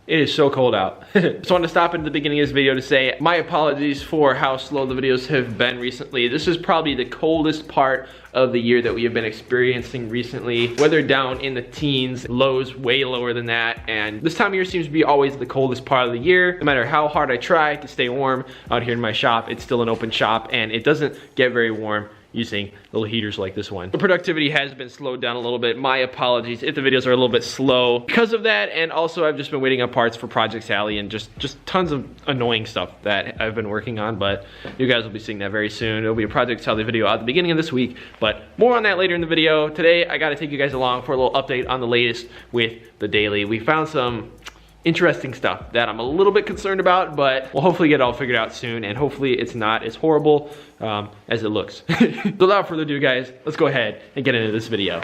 It is so cold out. Just wanted to stop at the beginning of this video to say my apologies for how slow the videos have been recently. This is probably the coldest part of the year that we have been experiencing recently. Weather down in the teens, lows way lower than that, and this time of year seems to be always the coldest part of the year. No matter how hard I try to stay warm out here in my shop, it's still an open shop and it doesn't get very warm using little heaters like this one. The productivity has been slowed down a little bit. My apologies if the videos are a little bit slow because of that, and also I've just been waiting on parts for Project Sally and just tons of annoying stuff that I've been working on, but you guys will be seeing that very soon. It'll be a Project Sally video at the beginning of this week, but more on that later in the video. Today I gotta take you guys along for a little update on the latest with the daily. We found some interesting stuff that I'm a little bit concerned about, but we'll hopefully get it all figured out soon, and hopefully it's not as horrible as it looks. So without further ado, guys, let's go ahead and get into this video.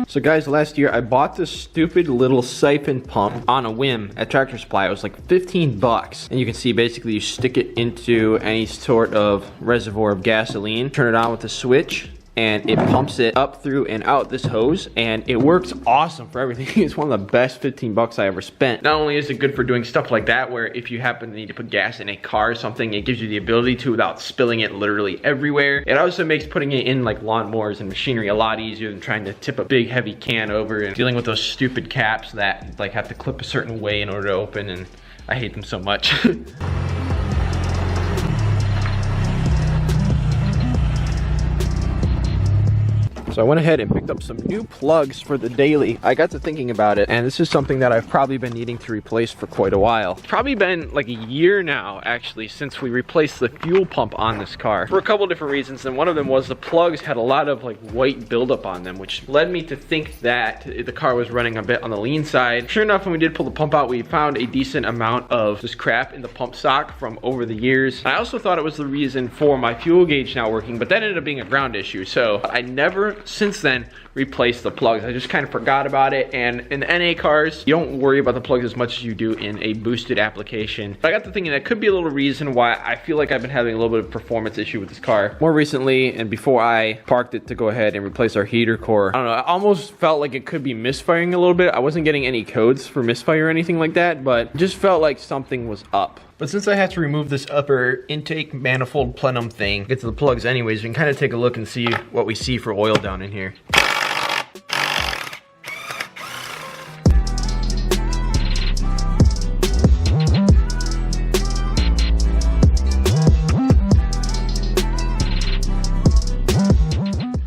So guys, last year I bought this stupid little siphon pump on a whim at Tractor Supply. It was like 15 bucks. And you can see basically you stick it into any sort of reservoir of gasoline, turn it on with a switch, and it pumps it up through and out this hose, and it works awesome for everything. It's one of the best 15 bucks I ever spent. Not only is it good for doing stuff like that, where if you happen to need to put gas in a car or something, it gives you the ability to without spilling it literally everywhere. It also makes putting it in like lawnmowers and machinery a lot easier than trying to tip a big heavy can over and dealing with those stupid caps that like have to clip a certain way in order to open, and I hate them so much. So I went ahead and picked up some new plugs for the daily. I got to thinking about it, and this is something that I've probably been needing to replace for quite a while. It's probably been like a year now, actually, since we replaced the fuel pump on this car for a couple different reasons, and one of them was the plugs had a lot of like white buildup on them, which led me to think that the car was running a bit on the lean side. Sure enough, when we did pull the pump out, we found a decent amount of this crap in the pump stock from over the years. I also thought it was the reason for my fuel gauge not working, but that ended up being a ground issue, so I never since then replaced the plugs. I just kind of forgot about it, and in the NA cars you don't worry about the plugs as much as you do in a boosted application. But I got to thinking that could be a little reason why I feel like I've been having a little bit of performance issue with this car more recently, and before I parked it to go ahead and replace our heater core, I don't know, I almost felt like it could be misfiring a little bit. I wasn't getting any codes for misfire or anything like that, but just felt like something was up. But since I had to remove this upper intake manifold plenum thing, get to the plugs anyways, we can kind of take a look and see what we see for oil down in here.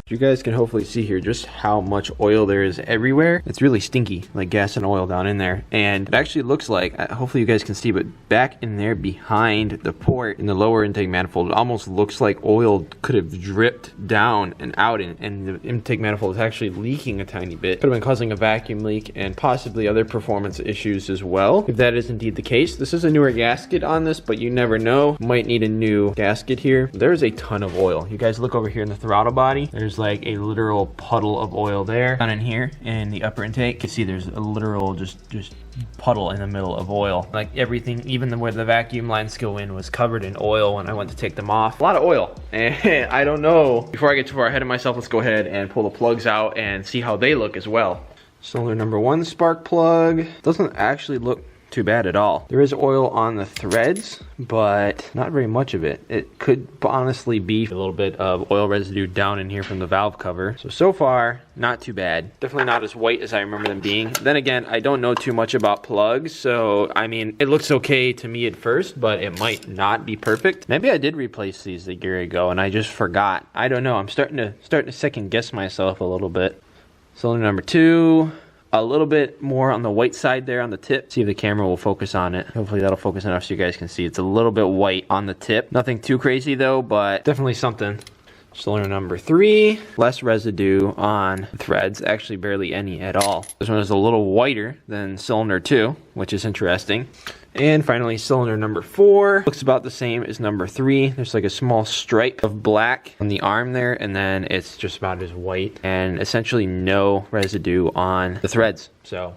You guys can hopefully see here just how much oil there is everywhere. It's really stinky, like gas and oil down in there. And it actually looks like, hopefully you guys can see, but back in there behind the port in the lower intake manifold, it almost looks like oil could have dripped down and out, and the intake manifold is actually leaking a tiny bit. Could have been causing a vacuum leak and possibly other performance issues as well, if that is indeed the case. This is a newer gasket on this, but you never know. Might need a new gasket here. There's a ton of oil. You guys look over here in the throttle body. There's like a literal puddle of oil there. Down in here in the upper intake, you can see there's a literal just puddle in the middle of oil. Like everything, even where the vacuum lines go in, was covered in oil when I went to take them off. A lot of oil, and I don't know. Before I get too far ahead of myself, let's go ahead and pull the plugs out and see how they look as well. Cylinder number 1 spark plug doesn't actually look too bad at all. There is oil on the threads, but not very much of it. It could honestly be a little bit of oil residue down in here from the valve cover. So far, not too bad. Definitely not as white as I remember them being. Then again, I don't know too much about plugs, so I mean, it looks okay to me at first, but it might not be perfect. Maybe I did replace these a year ago and I just forgot. I don't know. I'm starting to second guess myself a little bit. Cylinder number 2. A little bit more on the white side there on the tip. See if the camera will focus on it. Hopefully that'll focus enough so you guys can see. It's a little bit white on the tip. Nothing too crazy though, but definitely something. Cylinder number 3, less residue on the threads, actually barely any at all. This one is a little whiter than cylinder 2, which is interesting. And finally, cylinder number 4 looks about the same as number 3. There's like a small stripe of black on the arm there, and then it's just about as white, and essentially no residue on the threads. So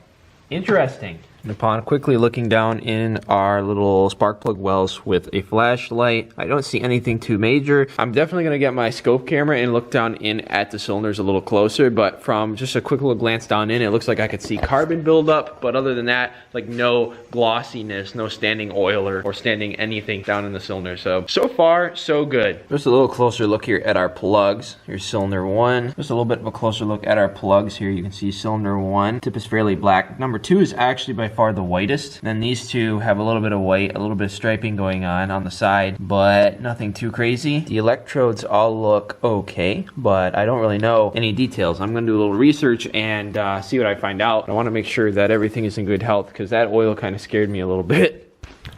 interesting. And upon quickly looking down in our little spark plug wells with a flashlight, I don't see anything too major. I'm definitely going to get my scope camera and look down in at the cylinders a little closer, but from just a quick little glance down in, it looks like I could see carbon buildup, but other than that, like no glossiness, no standing oil or standing anything down in the cylinder. So far, so good. Just a little closer look here at our plugs. Here's cylinder 1. Just a little bit of a closer look at our plugs here. You can see cylinder 1, tip is fairly black. Number 2 is actually by far the whitest. Then these two have a little bit of white, a little bit of striping going on the side, but nothing too crazy. The electrodes all look okay, but I don't really know any details. I'm gonna do a little research and see what I find out. I wanna make sure that everything is in good health because that oil kind of scared me a little bit.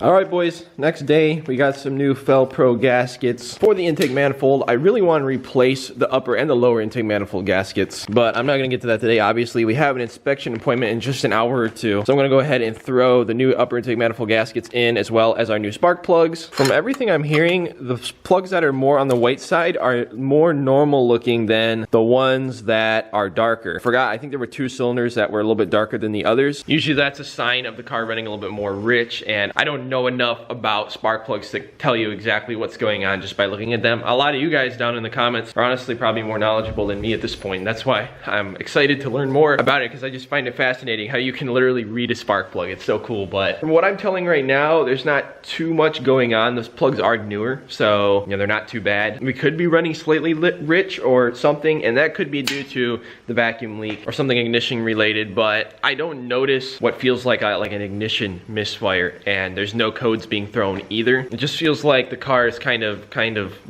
All right, boys, next day we got some new Fel Pro gaskets for the intake manifold. I really want to replace the upper and the lower intake manifold gaskets, but I'm not going to get to that today. Obviously, we have an inspection appointment in just an hour or two, so I'm going to go ahead and throw the new upper intake manifold gaskets in, as well as our new spark plugs. From everything I'm hearing, the plugs that are more on the white side are more normal looking than the ones that are darker. I think there were 2 cylinders that were a little bit darker than the others. Usually that's a sign of the car running a little bit more rich, and I don't know enough about spark plugs to tell you exactly what's going on just by looking at them. A lot of you guys down in the comments are honestly probably more knowledgeable than me at this point. That's why I'm excited to learn more about it, because I just find it fascinating how you can literally read a spark plug. It's so cool. But from what I'm telling right now, there's not too much going on. Those plugs are newer, so they're not too bad. We could be running slightly rich or something, and that could be due to the vacuum leak or something ignition related, but I don't notice what feels like an ignition misfire, and there's no codes being thrown either. It just feels like the car is kind of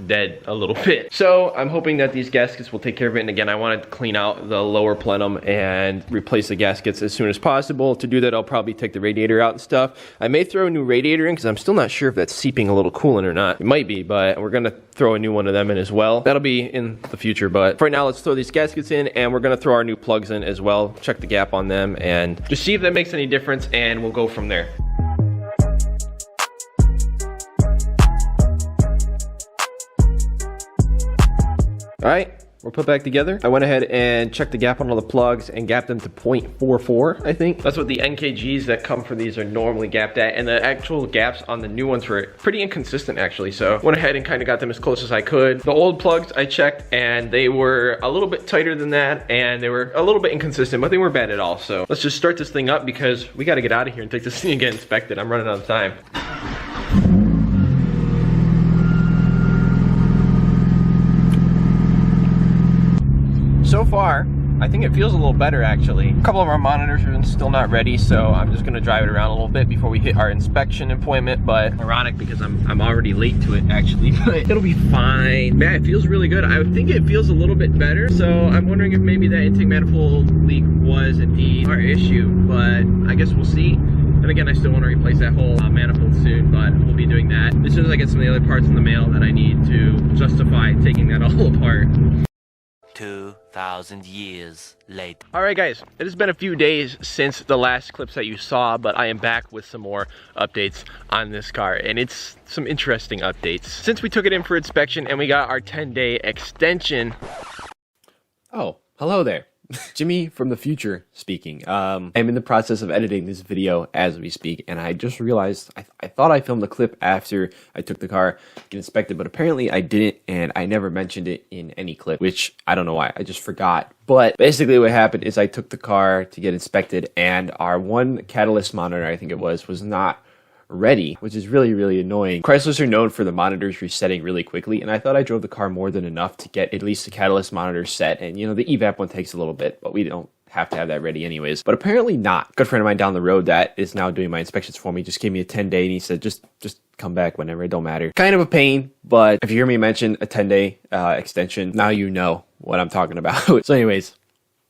dead a little bit. So I'm hoping that these gaskets will take care of it. And again, I want to clean out the lower plenum and replace the gaskets as soon as possible. To do that, I'll probably take the radiator out and stuff. I may throw a new radiator in because I'm still not sure if that's seeping a little coolant or not. It might be, but we're gonna throw a new one of them in as well. That'll be in the future, but for right now, let's throw these gaskets in, and we're gonna throw our new plugs in as well. Check the gap on them and just see if that makes any difference, and we'll go from there. All right, we're put back together. I went ahead and checked the gap on all the plugs and gapped them to 0.44, I think. That's what the NKGs that come for these are normally gapped at, and the actual gaps on the new ones were pretty inconsistent actually, so went ahead and kind of got them as close as I could. The old plugs I checked, and they were a little bit tighter than that, and they were a little bit inconsistent, but they weren't bad at all. So let's just start this thing up because we got to get out of here and take this thing and get inspected. I'm running out of time. So far, I think it feels a little better actually. A couple of our monitors are still not ready, so I'm just gonna drive it around a little bit before we hit our inspection appointment, but ironic because I'm already late to it actually, but it'll be fine. Man, it feels really good. I think it feels a little bit better, so I'm wondering if maybe that intake manifold leak was indeed our issue, but I guess we'll see. And again, I still want to replace that whole manifold soon, but we'll be doing that as soon as I get some of the other parts in the mail that I need to justify taking that all apart. 2,000 years later. All right, guys, it has been a few days since the last clips that you saw, but I am back with some more updates on this car, and it's some interesting updates. Since we took it in for inspection and we got our 10-day extension. Oh, hello there. Jimmy from the future speaking. I'm in the process of editing this video as we speak, and I just realized I thought I filmed the clip after I took the car to get inspected, but apparently I didn't, and I never mentioned it in any clip, which I don't know why. I just forgot. But basically what happened is I took the car to get inspected, and our one catalyst monitor, I think it was not ready, which is really, really annoying. Chryslers are known for the monitors resetting really quickly, and I thought I drove the car more than enough to get at least the catalyst monitor set, and the evap one takes a little bit, but we don't have to have that ready anyways. But apparently not. A good friend of mine down the road that is now doing my inspections for me just gave me a 10-day, and he said just come back whenever, it don't matter. Kind of a pain, but if you hear me mention a 10-day extension, now you know what I'm talking about. So anyways,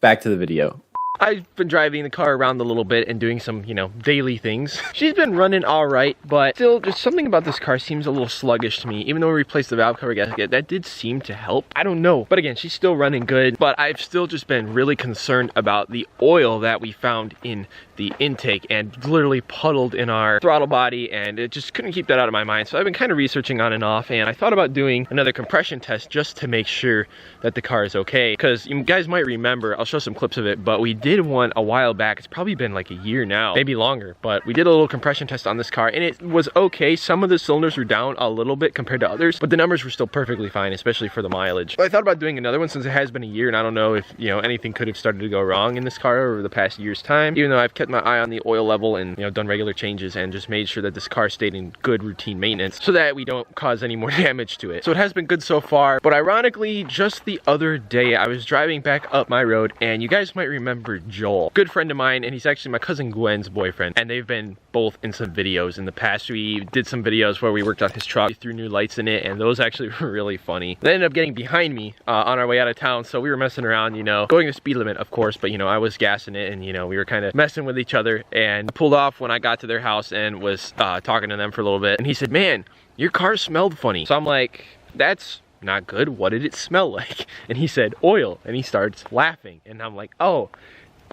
back to the video. I've been driving the car around a little bit and doing some, daily things. She's been running all right, but still, just something about this car seems a little sluggish to me. Even though we replaced the valve cover gasket, that did seem to help. I don't know. But again, she's still running good, but I've still just been really concerned about the oil that we found in the intake and literally puddled in our throttle body, and it just couldn't keep that out of my mind. So I've been kind of researching on and off, and I thought about doing another compression test just to make sure that the car is okay. Because you guys might remember, I'll show some clips of it, but we did one a while back. It's probably been like a year now, maybe longer, but we did a little compression test on this car and it was okay. Some of the cylinders were down a little bit compared to others, but the numbers were still perfectly fine, especially for the mileage. But I thought about doing another one since it has been a year and I don't know if, you know, anything could have started to go wrong in this car over the past year's time, even though I've kept my eye on the oil level and, you know, done regular changes and just made sure that this car stayed in good routine maintenance so that we don't cause any more damage to it. So it has been good so far, but ironically, just the other day I was driving back up my road and you guys might remember Joel, good friend of mine, and he's actually my cousin Gwen's boyfriend, and they've been both in some videos in the past. We did some videos where we worked on his truck, we threw new lights in it, and those actually were really funny. They ended up getting behind me on our way out of town, so we were messing around, you know, going the speed limit of course, but you know, I was gassing it and you know, we were kind of messing with each other, and I pulled off when I got to their house and was talking to them for a little bit, and he said, "Man, your car smelled funny." So I'm like, "That's not good. What did it smell like?" And he said, "Oil." And he starts laughing and I'm like, "Oh,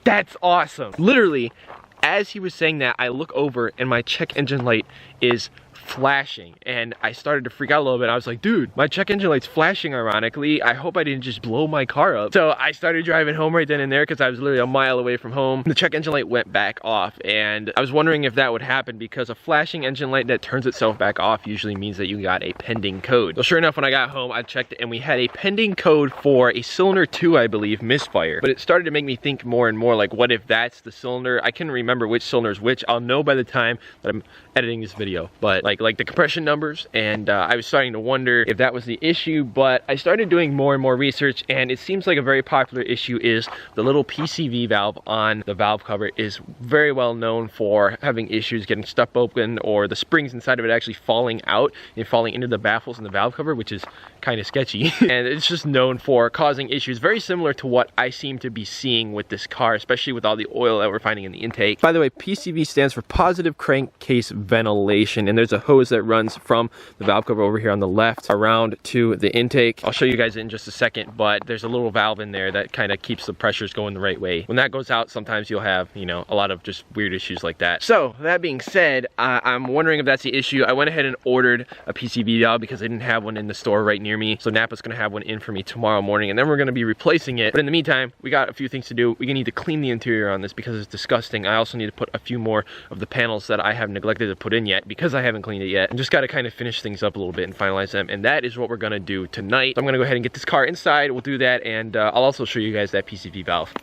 that's awesome." Literally, as he was saying that, I look over and my check engine light is flashing and I started to freak out a little bit. I was like, "Dude, my check engine light's flashing ironically. I hope I didn't just blow my car up." So I started driving home right then and there because I was literally a mile away from home. The check engine light went back off and I was wondering if that would happen because a flashing engine light that turns itself back off usually means that you got a pending code. So sure enough, when I got home, I checked and we had a pending code for a cylinder 2, I believe, misfire. But it started to make me think more and more, like, what if that's the cylinder? I couldn't remember which cylinder is which. I'll know by the time that I'm editing this video, but like the compression numbers, and I was starting to wonder if that was the issue. But I started doing more and more research, and it seems like a very popular issue is the little PCV valve on the valve cover is very well known for having issues getting stuck open, or the springs inside of it actually falling out and falling into the baffles in the valve cover, which is kind of sketchy. And it's just known for causing issues very similar to what I seem to be seeing with this car, especially with all the oil that we're finding in the intake. By the way, PCV stands for positive crankcase ventilation, and there's a hose that runs from the valve cover over here on the left around to the intake. I'll show you guys in just a second, but there's a little valve in there that kind of keeps the pressures going the right way. When that goes out, sometimes you'll have, you know, a lot of just weird issues like that. So that being said, I'm wondering if that's the issue. I went ahead and ordered a PCV valve because I didn't have one in the store right near me. So Napa's gonna have one in for me tomorrow morning, and then we're gonna be replacing it. But in the meantime, we got a few things to do. We need to clean the interior on this because it's disgusting. I also need to put a few more of the panels that I have neglected to put in yet because I haven't cleaned it yet. And just gotta kind of finish things up a little bit and finalize them. And that is what we're gonna do tonight. So I'm gonna go ahead and get this car inside. We'll do that, and I'll also show you guys that PCV valve.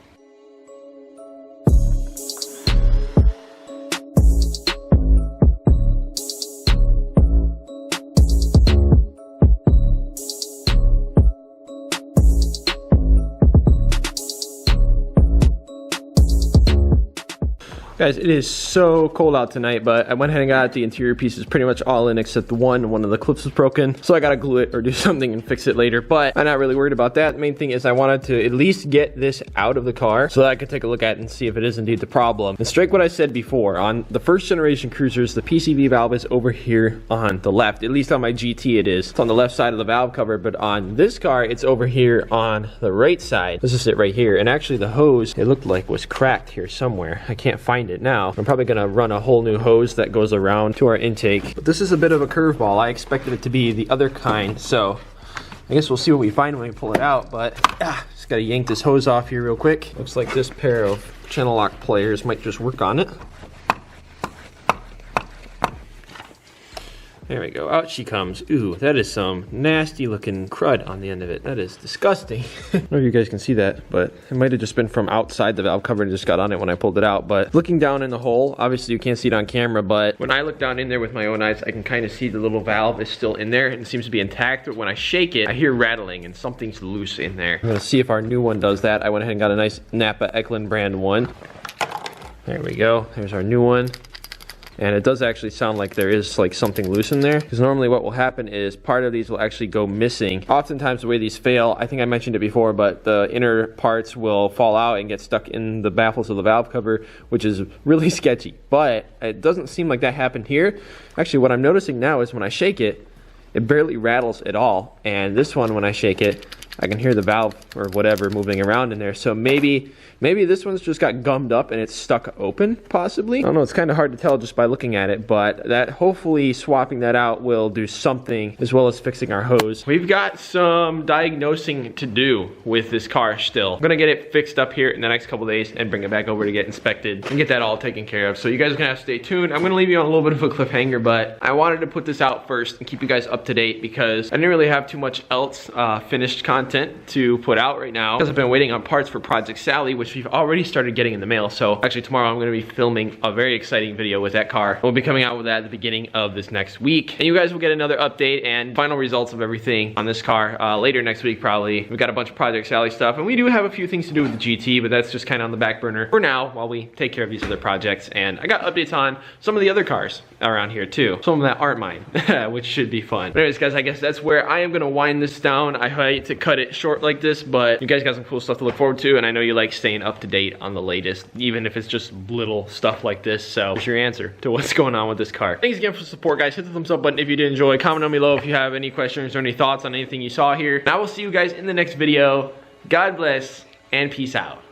Guys, it is so cold out tonight, but I went ahead and got the interior pieces pretty much all in except one of the clips was broken. So I gotta glue it or do something and fix it later, but I'm not really worried about that. The main thing is I wanted to at least get this out of the car so that I could take a look at it and see if it is indeed the problem. And strike what I said before, on the first generation cruisers, the PCV valve is over here on the left. At least on my GT it is. It's on the left side of the valve cover, but on this car, it's over here on the right side. This is it right here. And actually the hose, it looked like was cracked here somewhere. I can't find it now. I'm probably gonna run a whole new hose that goes around to our intake. But this is a bit of a curveball. I expected it to be the other kind, so I guess we'll see what we find when we pull it out. But just gotta yank this hose off here real quick. Looks like this pair of channel lock pliers might just work on it. There we go, out she comes. Ooh, that is some nasty looking crud on the end of it. That is disgusting. I don't know if you guys can see that, but it might have just been from outside the valve cover and just got on it when I pulled it out. But looking down in the hole, obviously you can't see it on camera, but when I look down in there with my own eyes, I can kind of see the little valve is still in there and it seems to be intact. But when I shake it, I hear rattling and something's loose in there. I'm gonna see if our new one does that. I went ahead and got a nice Napa Eklund brand one. There we go, there's our new one. And it does actually sound like there is like something loose in there, because normally what will happen is part of these will actually go missing. Oftentimes the way these fail, I think I mentioned it before, but the inner parts will fall out and get stuck in the baffles of the valve cover, which is really sketchy. But it doesn't seem like that happened here. Actually, what I'm noticing now is when I shake it, it barely rattles at all. And this one, when I shake it, I can hear the valve or whatever moving around in there. So maybe this one's just got gummed up and it's stuck open, possibly. I don't know, it's kind of hard to tell just by looking at it, but that hopefully swapping that out will do something, as well as fixing our hose. We've got some diagnosing to do with this car still. I'm gonna get it fixed up here in the next couple days and bring it back over to get inspected and get that all taken care of. So you guys are gonna have to stay tuned. I'm gonna leave you on a little bit of a cliffhanger, but I wanted to put this out first and keep you guys up to date because I didn't really have too much else finished content to put out right now because I've been waiting on parts for Project Sally, which we've already started getting in the mail. So actually tomorrow I'm gonna be filming a very exciting video with that car. We'll be coming out with that at the beginning of this next week. And you guys will get another update and final results of everything on this car later next week probably. We've got a bunch of Project Sally stuff and we do have a few things to do with the GT, but that's just kind of on the back burner for now while we take care of these other projects. And I got updates on some of the other cars around here too. Some of them that aren't mine, which should be fun. But anyways guys, I guess that's where I am gonna wind this down. I hate to cut it short like this, but you guys got some cool stuff to look forward to, and I know you like staying up to date on the latest, even if it's just little stuff like this. So here's your answer to what's going on with this car. Thanks again for the support guys. Hit the thumbs up button if you did enjoy. Comment down below if you have any questions or any thoughts on anything you saw here. And I will see you guys in the next video. God bless and peace out.